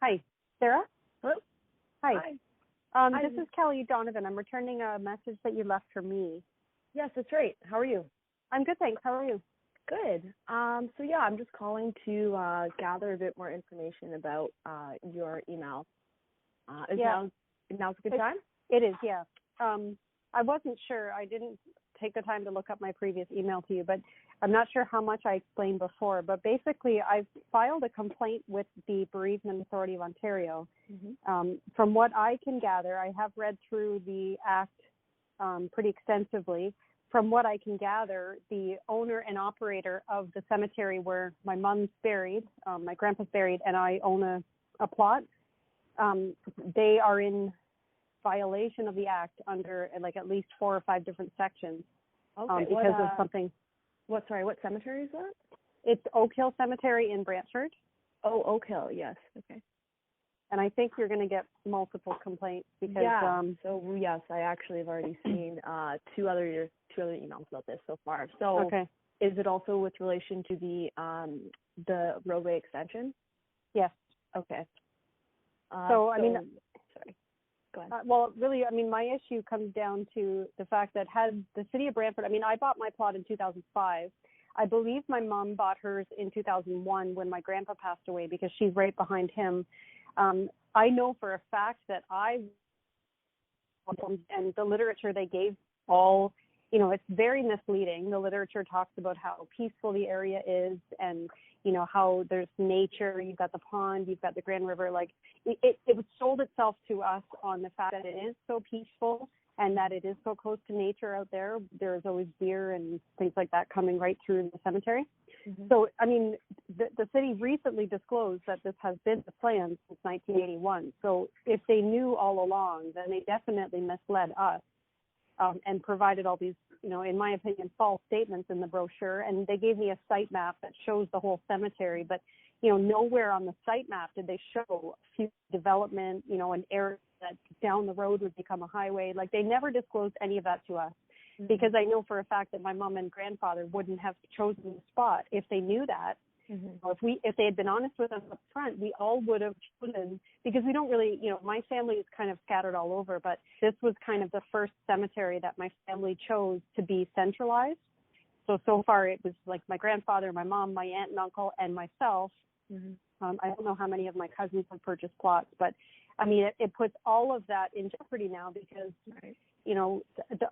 Hi, Sarah? Hello? Hi. Hi. This is Kelly Donovan. I'm returning a message that you left for me. Yes, that's right. How are you? I'm good, thanks. How are you? Good. I'm just calling to gather a bit more information about your email. Now's a good time? It is, yeah. I wasn't sure. I didn't take the time to look up my previous email to you, but I'm not sure how much I explained before. But basically, I've filed a complaint with the Bereavement Authority of Ontario. Mm-hmm. From what I can gather, I have read through the Act pretty extensively. From what I can gather, the owner and operator of the cemetery where my mom's buried, my grandpa's buried, and I own a plot, they are in violation of the Act under like at least 4 or 5 different sections. Okay. Because of something. What cemetery is that? It's Oakhill Cemetery in Brantford. Oh, Oakhill, yes. Okay. And I think you're going to get multiple complaints because so yes, I actually have already seen two other emails about this so far. So okay. Is it also with relation to the roadway extension? Yes. Okay. Sorry. Go ahead. Well, really, my issue comes down to the fact that had the city of Brantford, I bought my plot in 2005. I believe my mom bought hers in 2001 when my grandpa passed away because she's right behind him. I know for a fact that and the literature they gave all, it's very misleading. The literature talks about how peaceful the area is and, how there's nature. You've got the pond, you've got the Grand River. Like it sold itself to us on the fact that it is so peaceful and that it is so close to nature out there. There's always deer and things like that coming right through the cemetery. Mm-hmm. So, the city recently disclosed that this has been the plan since 1981. So if they knew all along, then they definitely misled us and provided all these, in my opinion, false statements in the brochure. And they gave me a site map that shows the whole cemetery. But, nowhere on the site map did they show future development, an area that down the road would become a highway. Like they never disclosed any of that to us. Mm-hmm. Because I know for a fact that my mom and grandfather wouldn't have chosen the spot if they knew that. Mm-hmm. If they had been honest with us up front, we all would have chosen, because we don't really, my family is kind of scattered all over, but this was kind of the first cemetery that my family chose to be centralized. So far it was like my grandfather, my mom, my aunt and uncle, and myself. Mm-hmm. I don't know how many of my cousins have purchased plots, but it puts all of that in jeopardy now because, right.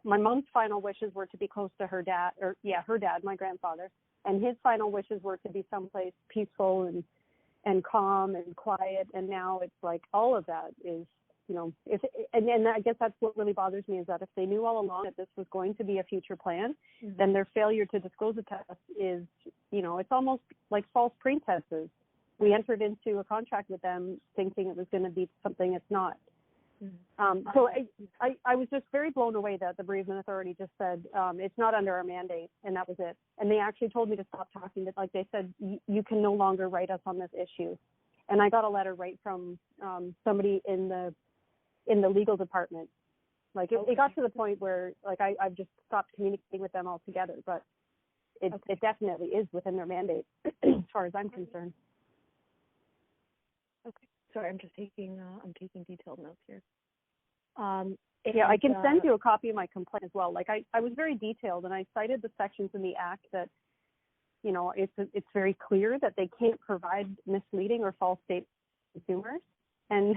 My mom's final wishes were to be close to her dad, her dad, my grandfather, and his final wishes were to be someplace peaceful and calm and quiet. And now it's like all of that is, and I guess that's what really bothers me is that if they knew all along that this was going to be a future plan, mm-hmm. then their failure to disclose it to us is, it's almost like false pretenses. We entered into a contract with them thinking it was going to be something it's not. Mm-hmm. So I was just very blown away that the Bereavement Authority just said it's not under our mandate, and that was it. And they actually told me to stop talking. Like they said, you can no longer write us on this issue. And I got a letter right from somebody in the legal department. Like it got to the point where like I've just stopped communicating with them altogether. But it definitely is within their mandate as far as I'm concerned. Okay. Sorry, I'm just taking detailed notes here. I can send you a copy of my complaint as well. Like I was very detailed, and I cited the sections in the Act that, it's very clear that they can't provide misleading or false statements to consumers. And,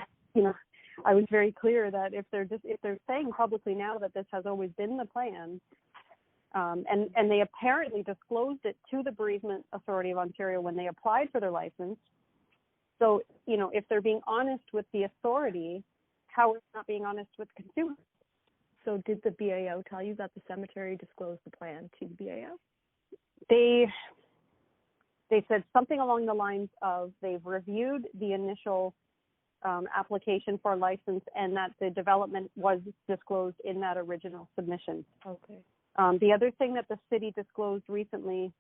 I was very clear that if they're saying publicly now that this has always been the plan, and they apparently disclosed it to the Bereavement Authority of Ontario when they applied for their license. So, if they're being honest with the authority, how is not being honest with consumers? So did the BAO tell you that the cemetery disclosed the plan to the BAO? They said something along the lines of they've reviewed the initial application for license and that the development was disclosed in that original submission. Okay. The other thing that the city disclosed recently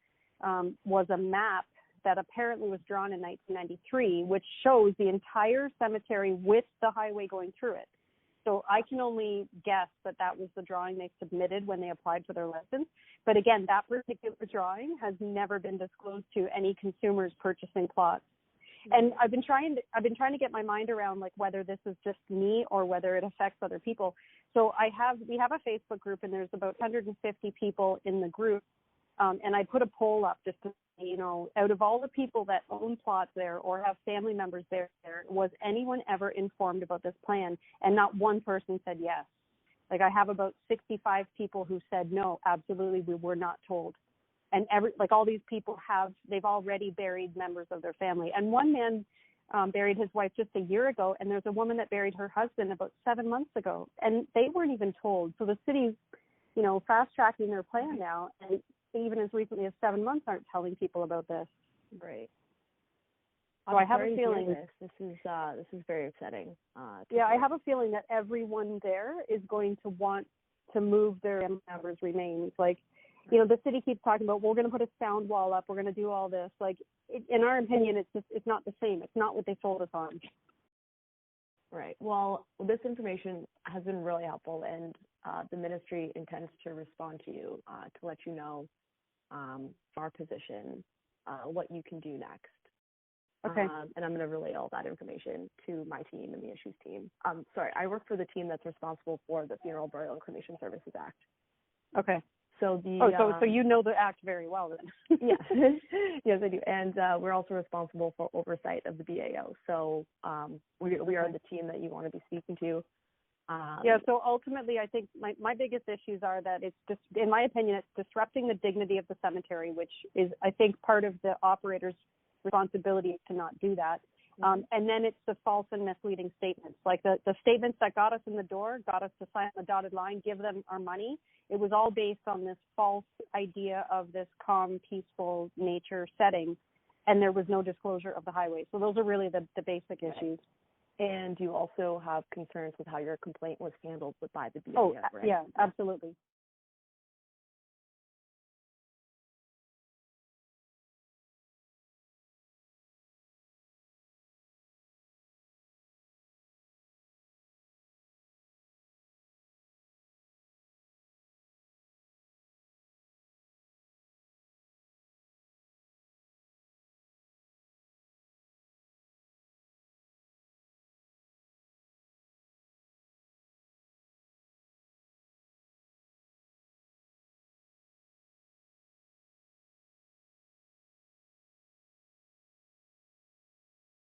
was a map that apparently was drawn in 1993, which shows the entire cemetery with the highway going through it. So I can only guess that was the drawing they submitted when they applied for their license. But again, that particular drawing has never been disclosed to any consumers purchasing plots. And I've been trying to get my mind around like whether this is just me or whether it affects other people. So we have a Facebook group, and there's about 150 people in the group. And I put a poll up just to, out of all the people that own plots there or have family members there, was anyone ever informed about this plan? And not one person said yes. Like I have about 65 people who said no, absolutely, we were not told. And all these people they've already buried members of their family. And one man buried his wife just a year ago, and there's a woman that buried her husband about 7 months ago, and they weren't even told. So the city's, fast tracking their plan now, and even as recently as 7 months aren't telling people about this. Right. So I have a feeling this is very upsetting. I have a feeling that everyone there is going to want to move their family members' remains. Like, the city keeps talking about, we're going to put a sound wall up, we're going to do all this. Like, in our opinion, it's not the same. It's not what they told us on. Right. Well, this information has been really helpful, and the ministry intends to respond to you to let you know our position, what you can do next. Okay. And I'm going to relay all that information to my team and the issues team. I work for the team that's responsible for the Funeral, Burial, and Cremation Services Act. Okay. So so you know the act very well then. Yes, yes I do, and we're also responsible for oversight of the BAO. So we are the team that you want to be speaking to. So ultimately, I think my biggest issues are that it's just, in my opinion, it's disrupting the dignity of the cemetery, which is, I think, part of the operator's responsibility to not do that. And then it's the false and misleading statements, like the statements that got us in the door, got us to sign the dotted line, give them our money. It was all based on this false idea of this calm, peaceful nature setting, and there was no disclosure of the highway. So those are really the basic issues. And you also have concerns with how your complaint was handled by the BAO, right? Yeah, absolutely.